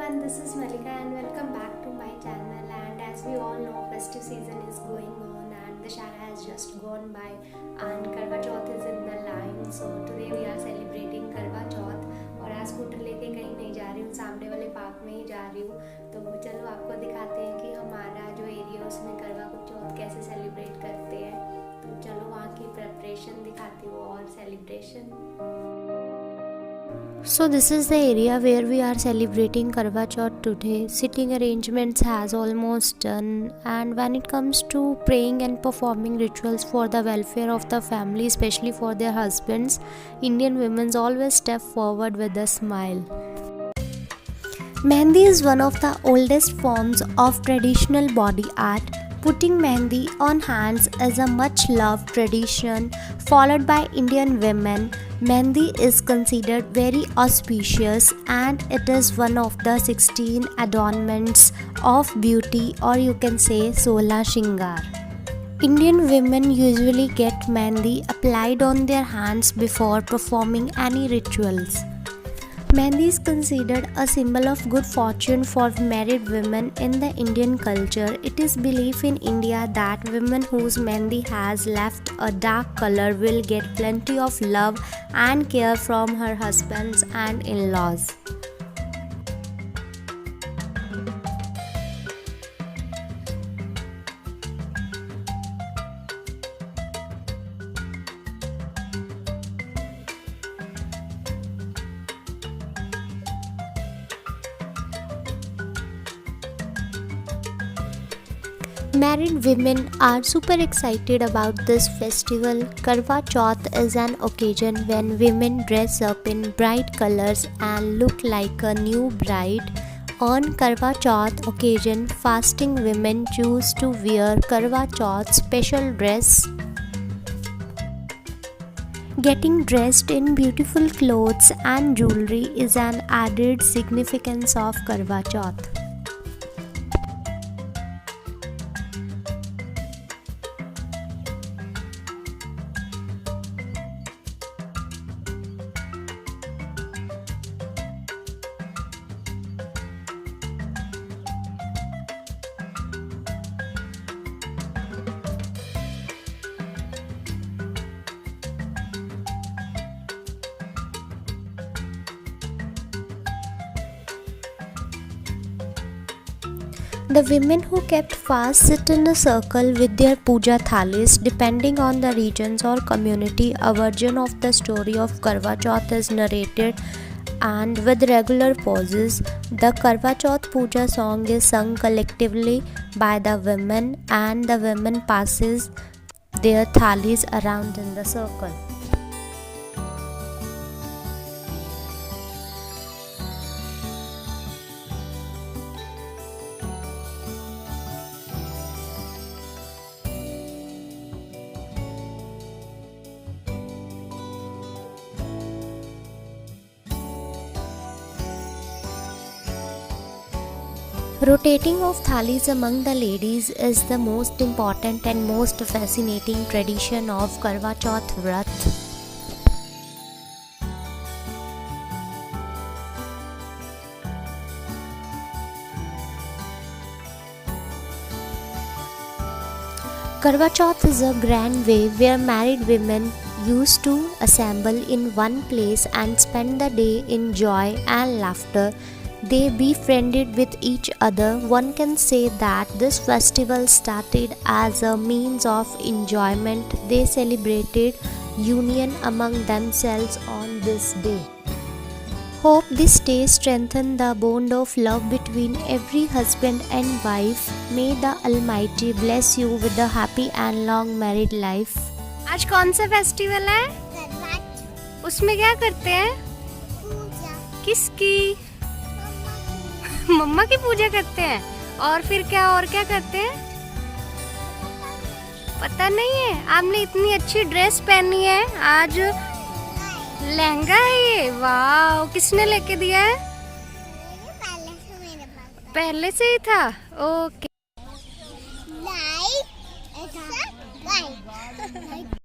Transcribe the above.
everyone, this is Malika and welcome back to my channel. And as we all know, festive season is going on and the Shara has just gone by and Karwa Chauth is in the line. So today we are celebrating Karwa Chauth और आज scooter लेके कहीं नहीं जा रही हूँ, सामने वाले पार्क में ही जा रही हूँ। तो चलो आपको दिखाते हैं कि हमारा जो एरिया उसमें करवा चौथ कैसे सेलिब्रेट करते हैं। तो चलो वहाँ की प्रेपरेशन दिखाती हूँ और celebration. So this is the area where we are celebrating Karwa Chauth today. Sitting arrangements has almost done, and when it comes to praying and performing rituals for the welfare of the family, especially for their husbands, Indian women always step forward with a smile. Mehndi is one of the oldest forms of traditional body art. Putting mehndi on hands is a much loved tradition followed by Indian women. Mehndi is considered very auspicious and it is one of the 16 adornments of beauty, or you can say 16 Shingar. Indian women usually get mehndi applied on their hands before performing any rituals. Mehndi is considered a symbol of good fortune for married women in the Indian culture. It is believed in India that women whose mehndi has left a dark color will get plenty of love and care from her husbands and in-laws. Married women are super excited about this festival. Karwa Chauth is an occasion when women dress up in bright colors and look like a new bride. On Karwa Chauth occasion, fasting women choose to wear Karwa Chauth special dress. Getting dressed in beautiful clothes and jewelry is an added significance of Karwa Chauth. The women who kept fast sit in a circle with their puja thalis. Depending on the regions or community, a version of the story of Karwa Chauth is narrated and with regular pauses. The Karwa Chauth puja song is sung collectively by the women and the women passes their thalis around in the circle. Rotating of thalis among the ladies is the most important and most fascinating tradition of Karwa Chauth Vrat. Karwa Chauth is a grand way where married women used to assemble in one place and spend the day in joy and laughter. They befriended with each other. One can say that this festival started as a means of enjoyment. They celebrated union among themselves on this day. Hope this day strengthen the bond of love between every husband and wife. May the Almighty bless you with a happy and long married life. आज कौन सा festival है? उसमें क्या करते हैं? किसकी? मम्मा की पूजा करते हैं। और फिर क्या करते हैं? पता नहीं है। आपने इतनी अच्छी ड्रेस पहनी है आज। लहंगा है ये। वाह, किसने लेके दिया है? पहले से ही था। ओके।